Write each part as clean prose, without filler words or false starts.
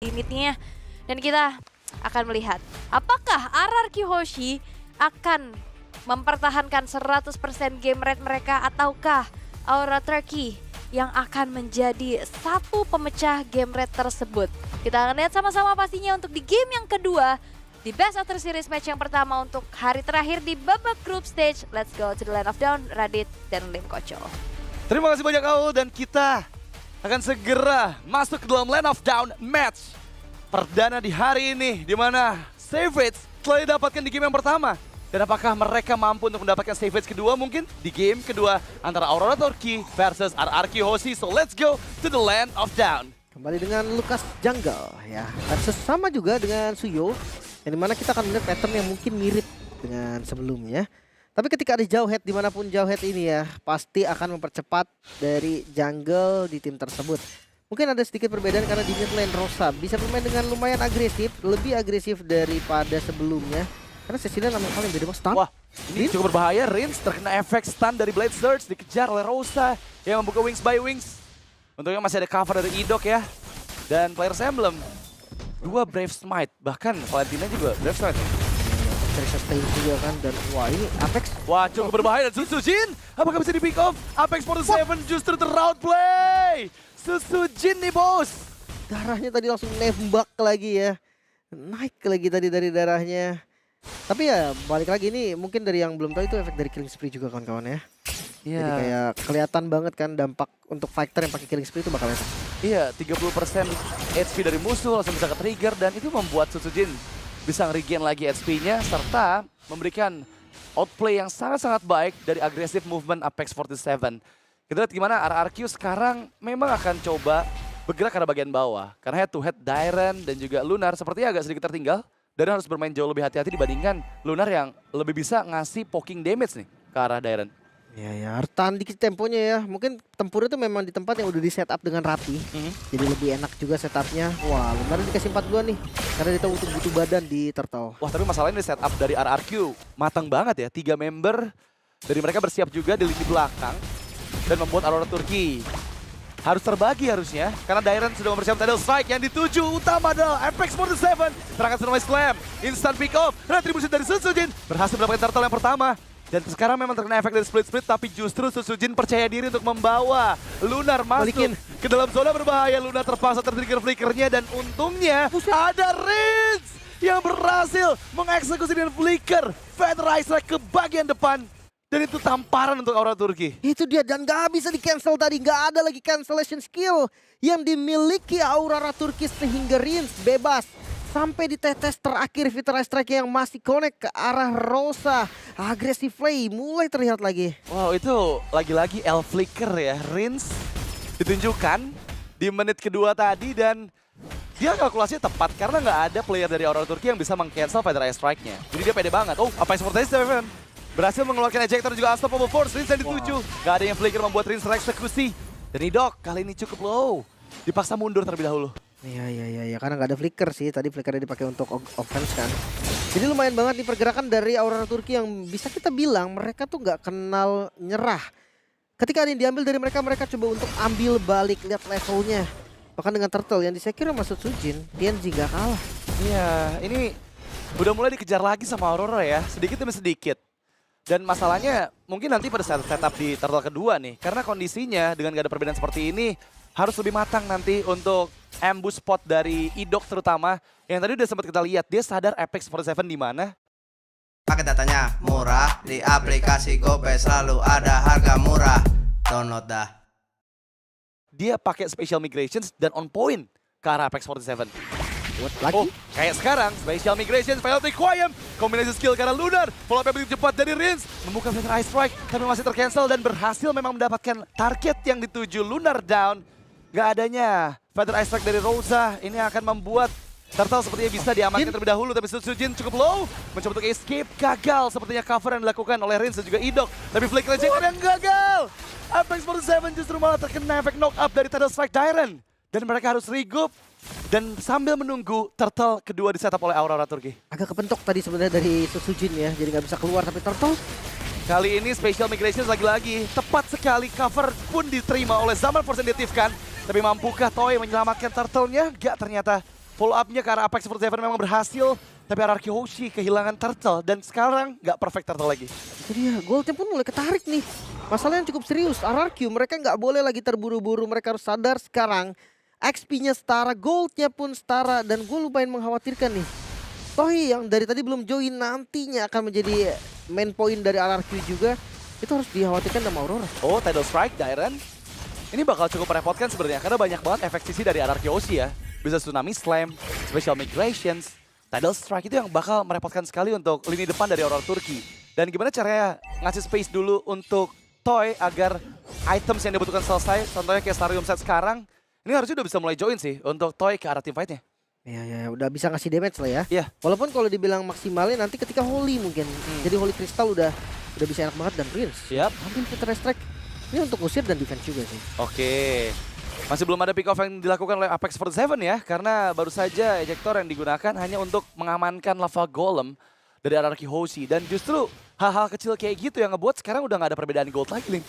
limitnya. Dan kita akan melihat apakah RRQ Hoshi akan mempertahankan 100% game rate mereka ataukah Aura Turkey yang akan menjadi satu pemecah game rate tersebut. Kita akan lihat sama-sama pastinya untuk di game yang kedua, di Best of 3 Series match yang pertama untuk hari terakhir di babak group stage. Let's go to the Land of Dawn, Radit dan Lim Koco. Terima kasih banyak Aul, dan kita akan segera masuk ke dalam Land of Dawn match perdana di hari ini, di mana Savage telah didapatkan di game yang pertama. Dan apakah mereka mampu untuk mendapatkan Savage kedua mungkin di game kedua antara Aurora Turkey versus RRQ Hoshi. So let's go to the Land of Dawn. Kembali dengan Lucas Jungle ya, versus sama juga dengan Suyo, yang dimana kita akan melihat pattern yang mungkin mirip dengan sebelumnya. Tapi ketika ada jauh head, dimanapun jauh head ini ya, pasti akan mempercepat dari jungle di tim tersebut. Mungkin ada sedikit perbedaan karena di mid lane Rosa bisa bermain dengan lumayan agresif, lebih agresif daripada sebelumnya. Karena Cecilia namanya paling beda banget, stun. Wah, ini cukup berbahaya. Rins terkena efek stun dari Blade Surge, dikejar oleh Rosa yang membuka Wings by Wings. Untungnya masih ada cover dari Idok ya. Dan Players Emblem, 2 Brave Smite, bahkan Valentina juga Brave Smite. Dari sustain juga kan, dan wah ini Apex. Wah, cukup berbahaya. Dan Susujin, apakah bisa di pick off? Apex 47 justru ter-route play. Susujin nih bos. Darahnya tadi langsung nembak lagi ya. Naik lagi tadi dari darahnya. Tapi ya balik lagi, ini mungkin dari yang belum tahu itu efek dari Killing Spree juga kawan-kawan ya. Iya. Jadi kayak kelihatan banget kan dampak untuk fighter yang pakai Killing Spree itu bakal efek. Iya, 30% HP dari musuh langsung bisa ke-trigger, dan itu membuat Susujin bisa nge-regain lagi HP-nya serta memberikan outplay yang sangat-sangat baik dari agresif movement Apex 47. Kita lihat gimana RRQ sekarang memang akan coba bergerak ke arah bagian bawah. Karena head to head Dairen dan juga Lunar sepertinya agak sedikit tertinggal. Dan harus bermain jauh lebih hati-hati dibandingkan Lunar yang lebih bisa ngasih poking damage nih ke arah Dairen. Ya ya, harus tahan dikit temponya ya. Mungkin tempurnya tuh memang di tempat yang udah di setup dengan rapi. Jadi lebih enak juga setupnya. Wah, Lunar dikasih 4 duluan nih. Karena dia tahu untuk butuh badan di turtle. Wah, tapi masalahnya di setup dari RRQ matang banget ya. 3 member dari mereka bersiap juga di lini belakang. Dan membuat Aurora Turkey harus terbagi harusnya. Karena Dairen sudah mempersiapkan Tidal Strike yang dituju utama adalah Apex 47. Serangan Tsunami Slam, instant pick off, retribusi dari Susujin. Berhasil mendapatkan turtle yang pertama. Dan sekarang memang terkena efek dari split-split, tapi justru Susujin percaya diri untuk membawa Lunar masuk ke dalam zona berbahaya. Lunar terpaksa tertrigger flickernya, dan untungnya ada Rins yang berhasil mengeksekusi dengan flicker Feather Ice Strike ke bagian depan. Dan itu tamparan untuk Aurora Turkey. Itu dia, dan gak bisa di cancel tadi. Gak ada lagi cancellation skill yang dimiliki Aurora Turkey sehingga Rins bebas. Sampai di tetes terakhir Feather Ice Strike yang masih connect ke arah Rosa. Agresif play mulai terlihat lagi. Wow, itu lagi-lagi L flicker ya. Rins ditunjukkan di menit kedua tadi, dan dia kalkulasinya tepat karena nggak ada player dari Aurora Turkey yang bisa meng-cancel Feather Ice Strike-nya. Jadi dia pede banget. Oh, apa yang seperti itu, berhasil mengeluarkan ejector juga Unstoppable Force. Rins yang dituju. Gak ada yang flicker membuat Rins tereksekusi. Dan Idok kali ini cukup low. Dipaksa mundur terlebih dahulu. Iya, karena nggak ada flicker sih. Tadi flickernya dipakai untuk offense kan. Jadi lumayan banget nih pergerakan dari Aurora Turkey yang bisa kita bilang mereka tuh nggak kenal nyerah. Ketika ada yang diambil dari mereka, mereka coba untuk ambil balik, lihat levelnya. Bahkan dengan turtle yang disecure sama Sujin, PNG nggak kalah. Iya, ini udah mulai dikejar lagi sama Aurora ya. Sedikit demi sedikit. Dan masalahnya mungkin nanti pada saat setup di turtle kedua nih. Karena kondisinya dengan gak ada perbedaan seperti ini harus lebih matang nanti untuk ambush spot dari Idok terutama. Yang tadi udah sempat kita lihat, dia sadar Apex 47 di mana. Paket datanya murah, di aplikasi GoPay selalu ada harga murah. Download dah. Dia pakai special migrations dan on point ke arah Apex 47. Lagi? Oh, kayak sekarang, Special Migration, Penalty Quayem, kombinasi skill karena Lunar, follow up yang begitu cepat dari Rins, membuka Feather Ice Strike, tapi masih tercancel dan berhasil memang mendapatkan target yang dituju. Lunar down, gak adanya Feather Ice Strike dari Rosa, ini akan membuat Turtle sepertinya bisa diamankan terlebih dahulu, tapi Susujin cukup low, mencoba untuk escape, gagal sepertinya cover yang dilakukan oleh Rins dan juga Idok, tapi flicker yang gagal. Apex 47 justru malah terkena efek knock up dari Tidal Strike Dairen, dan mereka harus regroup. Dan sambil menunggu turtle kedua di setup oleh Aurora Turkey. Agak kepentok tadi sebenarnya dari Susujin ya, jadi nggak bisa keluar, tapi turtle kali ini Special Migration lagi-lagi tepat sekali, cover pun diterima oleh Zaman Force yang diaktifkan. Tapi mampukah Toei menyelamatkan turtle-nya? Gak, ternyata follow up-nya ke arah Apex 47 memang berhasil. Tapi RRQ Hoshi kehilangan turtle dan sekarang nggak perfect turtle lagi. Itu dia, goldnya pun mulai ketarik nih. Masalahnya cukup serius, RRQ mereka nggak boleh lagi terburu-buru. Mereka harus sadar sekarang XP-nya setara, goldnya pun setara. Dan gue lumayan mengkhawatirkan nih. Tohi yang dari tadi belum join nantinya akan menjadi main point dari RRQ juga. Itu harus dikhawatirkan sama Aurora. Oh, Tidal Strike, Dairen. Ini bakal cukup merepotkan sebenarnya karena banyak banget efek sisi dari RRQ Hoshi ya. Bisa Tsunami Slam, Special Migrations, Tidal Strike itu yang bakal merepotkan sekali untuk lini depan dari Aurora Turki. Dan gimana caranya ngasih space dulu untuk Toy agar items yang dibutuhkan selesai. Contohnya kayak Starium set sekarang. Ini harusnya udah bisa mulai join sih untuk Toy ke arah teamfight-nya. Ya, udah bisa ngasih damage lah ya. Iya. Walaupun kalau dibilang maksimalnya nanti ketika Holy mungkin. Jadi Holy Crystal udah bisa enak banget dan Rinse. Siap. Ambil Peter Strike. Ini untuk usir dan defense juga sih. Oke. Masih belum ada pick off yang dilakukan oleh Apex 47 ya. Karena baru saja ejector yang digunakan hanya untuk mengamankan lava golem dari RRQ Hoshi. Dan justru hal-hal kecil kayak gitu yang ngebuat sekarang udah gak ada perbedaan gold lagi, Lim.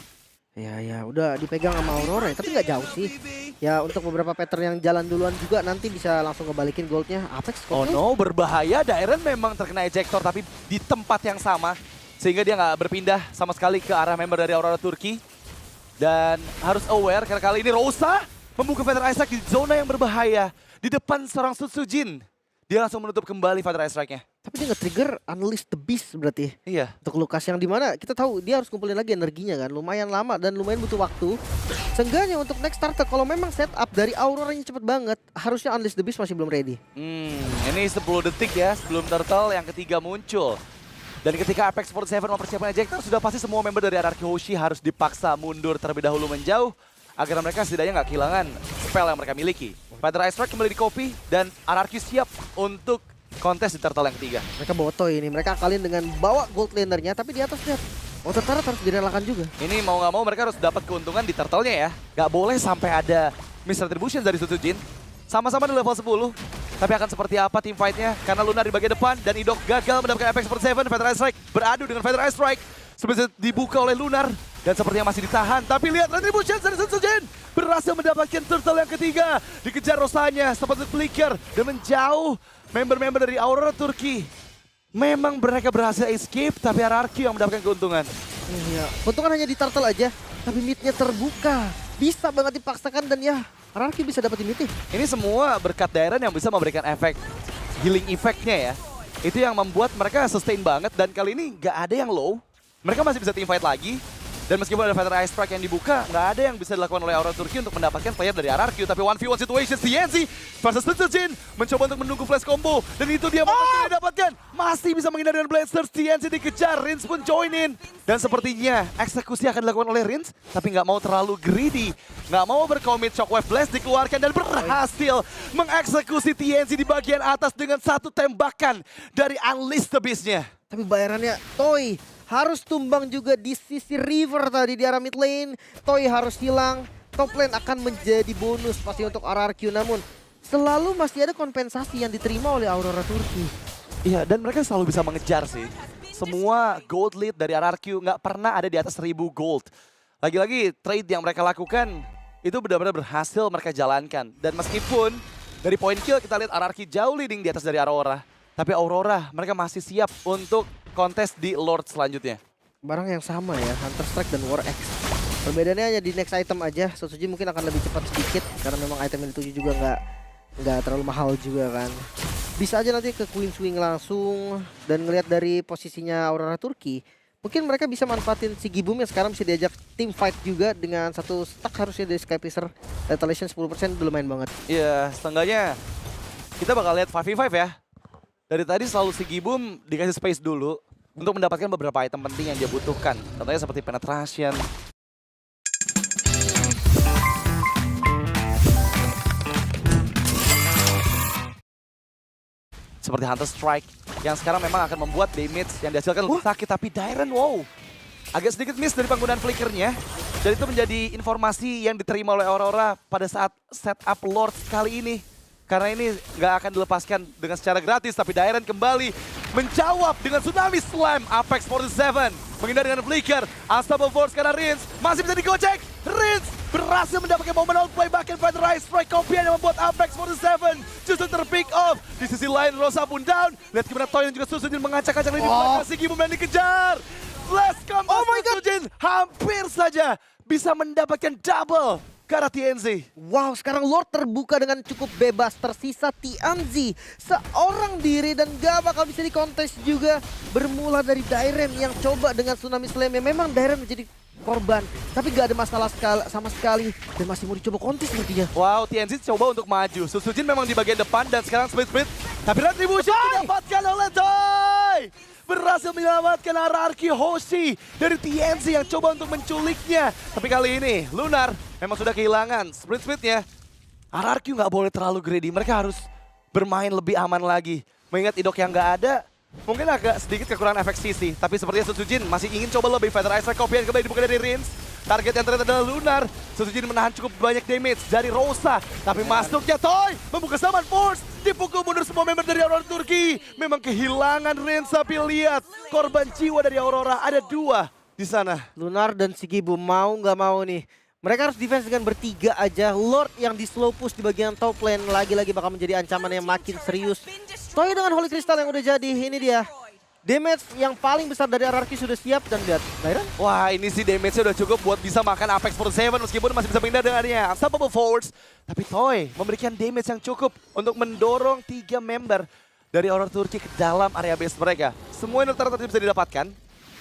Ya, udah dipegang sama Aurora ya. Tapi nggak jauh sih. Ya untuk beberapa pattern yang jalan duluan juga nanti bisa langsung ngebalikin goldnya. Apex kok. Oh no, berbahaya. Dairen memang terkena ejector tapi di tempat yang sama. Sehingga dia nggak berpindah sama sekali ke arah member dari Aurora Turki. Dan harus aware karena kali ini Rosa membuka Feather Ice Strike di zona yang berbahaya. Di depan seorang Sutsujin. Dia langsung menutup kembali Feather Ice Strike-nya. Tapi dia nge-trigger Unleash the Beast berarti. Iya. Untuk Lukas yang dimana kita tahu dia harus kumpulin lagi energinya kan. Lumayan lama dan lumayan butuh waktu. Seenggaknya untuk next starter kalau memang setup dari Auroranya cepet banget. Harusnya Unleash the Beast masih belum ready. Ini 10 detik ya sebelum turtle yang ketiga muncul. Dan ketika Apex 47 mempersiapkan ejector, sudah pasti semua member dari RRQ Hoshi harus dipaksa mundur terlebih dahulu menjauh agar mereka setidaknya nggak kehilangan spell yang mereka miliki. Feather Ice Strike kembali di copy dan RRQ siap untuk kontes di turtle yang ketiga. Mereka bawa Toy ini, mereka akalin dengan bawa gold lanernya tapi di atas lihat. Water Turret harus direlakan juga. Ini mau nggak mau mereka harus dapat keuntungan di turtle-nya ya. Nggak boleh sampai ada misretribution dari Sutsujin. Sama-sama di level 10. Tapi akan seperti apa tim fight-nya? Karena Lunar di bagian depan dan Idok gagal mendapatkan Apex 47. Feather Ice Strike beradu dengan Feather Ice Strike. Sebenarnya dibuka oleh Lunar dan sepertinya masih ditahan. Tapi lihat retribution dari Sutsujin berhasil mendapatkan turtle yang ketiga. Dikejar Rosanya, sempat flicker dan menjauh member-member dari Aurora Turki. Memang mereka berhasil escape, tapi RRQ yang mendapatkan keuntungan. Iya, keuntungan hanya di turtle aja, tapi mid-nya terbuka. Bisa banget dipaksakan dan ya RRQ bisa dapetin mid. Ini semua berkat Dairen yang bisa memberikan efek healing effect-nya ya. Itu yang membuat mereka sustain banget dan kali ini nggak ada yang low. Mereka masih bisa team fight lagi. Dan meskipun ada Feather Ice Strike yang dibuka, nggak ada yang bisa dilakukan oleh Aurora Turki untuk mendapatkan player dari RRQ. Tapi 1v1 situation, TNC versus Sutsujin mencoba untuk menunggu flash combo. Dan itu dia yang didapatkan. Masih bisa menghindari dengan Blasters, TNC dikejar, Rinse pun join in. Dan sepertinya eksekusi akan dilakukan oleh Rinse, tapi nggak mau terlalu greedy. Nggak mau berkomit, Shockwave Blast dikeluarkan dan berhasil mengeksekusi TNC di bagian atas dengan satu tembakan dari Unleash the Beast-nya. Tapi bayarannya Toy harus tumbang juga di sisi river tadi di arah mid lane. Toy harus hilang. Top lane akan menjadi bonus pasti untuk RRQ. Namun selalu masih ada kompensasi yang diterima oleh Aurora Turki. Iya, dan mereka selalu bisa mengejar sih. Semua gold lead dari RRQ nggak pernah ada di atas 1000 gold. Lagi-lagi trade yang mereka lakukan itu benar-benar berhasil mereka jalankan. Dan meskipun dari point kill kita lihat RRQ jauh leading di atas dari Aurora. Tapi Aurora mereka masih siap untuk kontes di Lord selanjutnya. Barang yang sama ya, Hunter Strike dan War Axe. Perbedaannya hanya di next item aja. Sutsujin mungkin akan lebih cepat sedikit karena memang item yang dituju juga nggak terlalu mahal juga kan. Bisa aja nanti ke Queen Swing langsung dan ngelihat dari posisinya Aurora Turki. Mungkin mereka bisa manfaatin si Gibum yang sekarang bisa diajak team fight juga dengan satu stack harusnya dari Skypiercer. Retaliation 10% udah lumayan banget. Iya, setengahnya kita bakal lihat 5v5 ya. Dari tadi selalu si Gibum dikasih space dulu untuk mendapatkan beberapa item penting yang dia butuhkan. Contohnya seperti penetration. Seperti Hunter Strike yang sekarang memang akan membuat damage yang dihasilkan lebih sakit. Tapi Dairen, wow, agak sedikit miss dari penggunaan flickernya. Dan itu menjadi informasi yang diterima oleh Aurora pada saat setup Lord kali ini. Karena ini nggak akan dilepaskan dengan secara gratis, tapi Dairen kembali menjawab dengan Tsunami Slam. Apex 47 menghindari dengan flicker. Unstoppable Force karena Rinse masih bisa digocek. Rinse berhasil mendapatkan momen outplay, bahkan Feather Ice Strike Copian yang membuat Apex 47 justru terpick off. Di sisi lain Rosa pun down. Lihat gimana Toy dan juga Susujin mengacak-acak lini belakang. Sigibum dan dikejar. Let's come, oh my god, Susujin hampir saja bisa mendapatkan double ke arah TNZ. Wow, sekarang Lord terbuka dengan cukup bebas. Tersisa TNZ seorang diri dan gak bakal bisa dikontes juga. Bermula dari Dairen yang coba dengan Tsunami Slam. Memang Dairen menjadi korban, tapi gak ada masalah sama sekali. Dan masih mau dicoba kontes sepertinya. Wow, TNZ coba untuk maju. Susujin memang di bagian depan dan sekarang split. Tapi Retribution didapatkan oleh Toy. Berhasil menyelamatkan RRQ Hoshi dari TNZ yang coba untuk menculiknya. Tapi kali ini Lunar memang sudah kehilangan split-splitnya. RRQ nggak boleh terlalu greedy, mereka harus bermain lebih aman lagi. Mengingat Idok yang nggak ada, mungkin agak sedikit kekurangan efek CC. Tapi sepertinya Susujin masih ingin coba lebih. Feather Ice Copian kembali dibuka dari Rins. Target yang ternyata adalah Lunar. Susujin menahan cukup banyak damage dari Rosa. Tapi masuknya Toy membuka Summon Force. Dipukul mundur semua member dari Aurora Turki. Memang kehilangan Rins, tapi lihat korban jiwa dari Aurora ada 2 di sana. Lunar dan Sigibum mau nggak mau nih. Mereka harus defense dengan bertiga aja. Lord yang di slow push di bagian top lane lagi-lagi bakal menjadi ancaman yang makin serius. Toy dengan Holy Crystal yang udah jadi, ini dia. Damage yang paling besar dari RRQ sudah siap dan lihat Dairen. Wah, ini sih damage-nya udah cukup buat bisa makan Apex 47 meskipun masih bisa pindah dengannya. Unstoppable Force. Tapi Toy memberikan damage yang cukup untuk mendorong 3 member dari Aurora Turki ke dalam area base mereka. Semua yang rata-rata bisa didapatkan.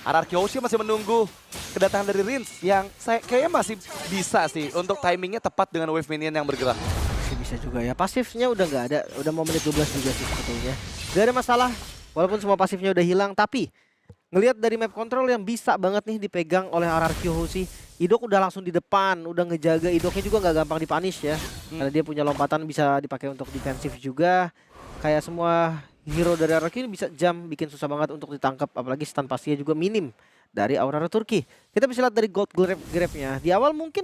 RRQ Hoshi masih menunggu kedatangan dari Rins yang kayaknya masih bisa sih untuk timingnya tepat dengan wave minion yang bergerak. Masih bisa juga ya, pasifnya udah nggak ada, udah mau menit 12 juga sih sebetulnya. Gak ada masalah, walaupun semua pasifnya udah hilang, tapi ngelihat dari map control yang bisa banget nih dipegang oleh RRQ Hoshi. Idok udah langsung di depan, udah ngejaga. Idoknya juga nggak gampang dipunish ya, karena dia punya lompatan bisa dipakai untuk defensif juga. Kayak semua hero dari RRQ ini bisa jump, bikin susah banget untuk ditangkap, apalagi stun pastinya juga minim dari Aurora Turki. Kita bisa lihat dari gold grab-nya. Di awal mungkin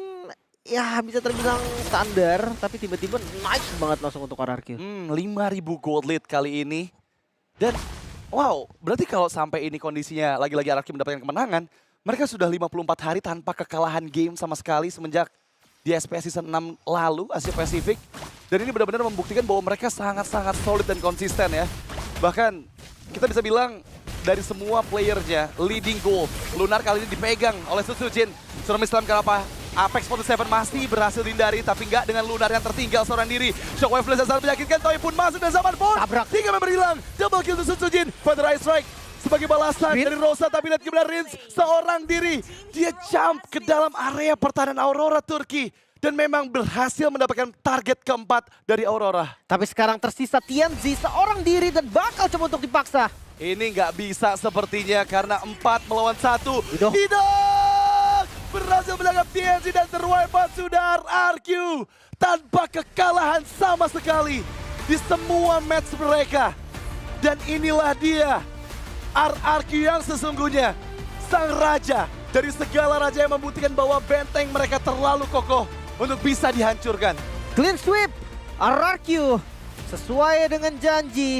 ya bisa terbilang standar, tapi tiba-tiba naik banget langsung untuk RRQ. 5.000 gold lead kali ini. Dan wow, berarti kalau sampai ini kondisinya lagi-lagi RRQ mendapatkan kemenangan, mereka sudah 54 hari tanpa kekalahan game sama sekali semenjak di SPS Season 6 lalu, Asia Pasifik. Dan ini benar-benar membuktikan bahwa mereka sangat-sangat solid dan konsisten ya. Bahkan kita bisa bilang dari semua playernya, leading gold. Lunar kali ini dipegang oleh Susujin. Tsunami Slam kenapa? Apex 47 masih berhasil dihindari, tapi nggak dengan Lunar yang tertinggal seorang diri. Shockwave Blast yang sangat menyakitkan, Toy pun masuk dan Zaman Force. Tabrak. 3 member hilang, double kill untuk Susujin. Feather Ice Strike sebagai balasan dari Rosa, tapi lihat gimana Rins seorang diri. Dia jump ke dalam area pertahanan Aurora Turki. Dan memang berhasil mendapatkan target keempat dari Aurora. Tapi sekarang tersisa TNZ seorang diri dan bakal coba untuk dipaksa. Ini nggak bisa sepertinya karena 4 melawan 1. Idok berhasil menangkap TNZ dan terwipe out sudah RRQ. Tanpa kekalahan sama sekali di semua match mereka. Dan inilah dia RRQ yang sesungguhnya. Sang raja dari segala raja yang membuktikan bahwa benteng mereka terlalu kokoh untuk bisa dihancurkan. Clean sweep RRQ sesuai dengan janji.